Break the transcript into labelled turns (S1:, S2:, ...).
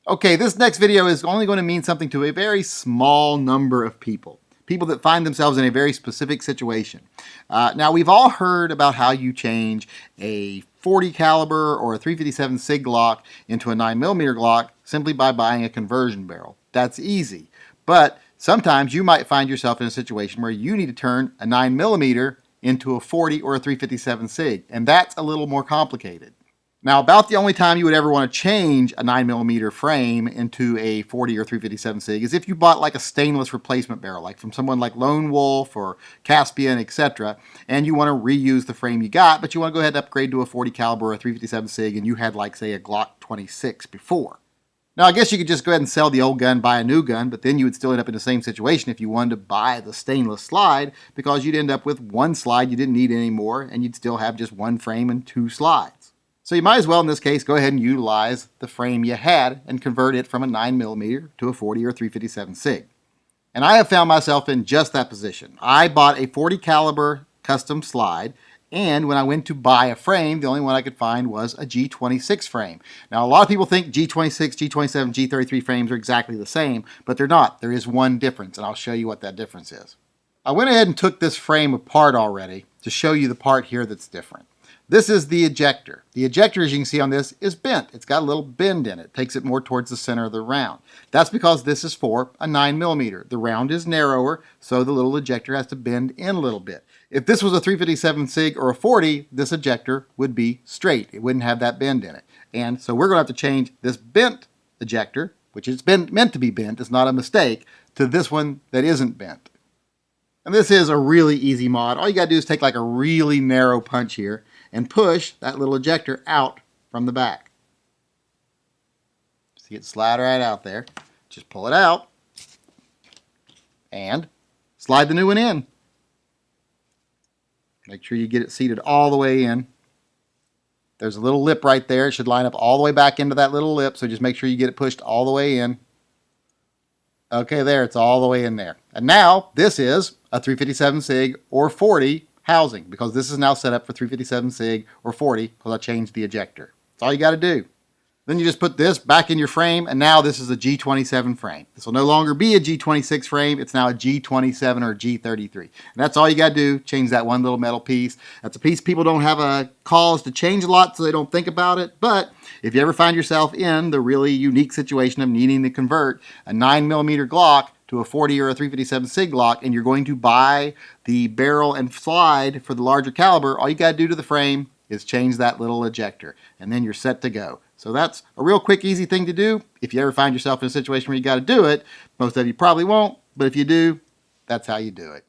S1: Okay, this next video is only going to mean something to a very small number of people. People that find themselves in a very specific situation. Now, we've all heard about how you change a .40 caliber or a .357 SIG Glock into a 9mm Glock simply by buying a conversion barrel. That's easy. But sometimes you might find yourself in a situation where you need to turn a 9mm into a .40 or a .357 SIG, and that's a little more complicated. Now, about the only time you would ever want to change a 9mm frame into a .40 or .357 SIG is if you bought like a stainless replacement barrel, like from someone like Lone Wolf or Caspian, etc., and you want to reuse the frame you got, but you want to go ahead and upgrade to a .40 caliber or a .357 SIG, and you had like, say, a Glock 26 before. Now, I guess you could just go ahead and sell the old gun, buy a new gun, but then you would still end up in the same situation if you wanted to buy the stainless slide, because you'd end up with one slide you didn't need anymore, and you'd still have just one frame and two slides. So you might as well, in this case, go ahead and utilize the frame you had and convert it from a 9mm to a .40 or .357 SIG. And I have found myself in just that position. I bought a .40 caliber custom slide, and when I went to buy a frame, the only one I could find was a G26 frame. Now, a lot of people think G26, G27, G33 frames are exactly the same, but they're not. There is one difference, and I'll show you what that difference is. I went ahead and took this frame apart already to show you the part here that's different. This is the ejector. The ejector, as you can see on this, is bent. It's got a little bend in it. It takes it more towards the center of the round. That's because this is for a 9mm. The round is narrower, so the little ejector has to bend in a little bit. If this was a .357 SIG or a .40, this ejector would be straight. It wouldn't have that bend in it. And so we're going to have to change this bent ejector, which is meant to be bent, it's not a mistake, to this one that isn't bent. And this is a really easy mod. All you got to do is take like a really narrow punch here and push that little ejector out from the back. See it slide right out there. Just pull it out and slide the new one in. Make sure you get it seated all the way in. There's a little lip right there. It should line up all the way back into that little lip, so just make sure you get it pushed all the way in. Okay, there, it's all the way in there. And now this is a .357 SIG or .40 housing, because this is now set up for .357 SIG or .40 because I changed the ejector. That's all you got to do. Then you just put this back in your frame, and now this is a G27 frame. This will no longer be a G26 frame. It's now a G27 or G33. And that's all you got to do, change that one little metal piece. That's a piece people don't have a cause to change a lot, so they don't think about it. But if you ever find yourself in the really unique situation of needing to convert a 9mm Glock to a .40 or a .357 SIG Glock, and you're going to buy the barrel and slide for the larger caliber, all you got to do to the frame is change that little ejector, and then you're set to go. So that's a real quick, easy thing to do. If you ever find yourself in a situation where you got to do it, most of you probably won't, but if you do, that's how you do it.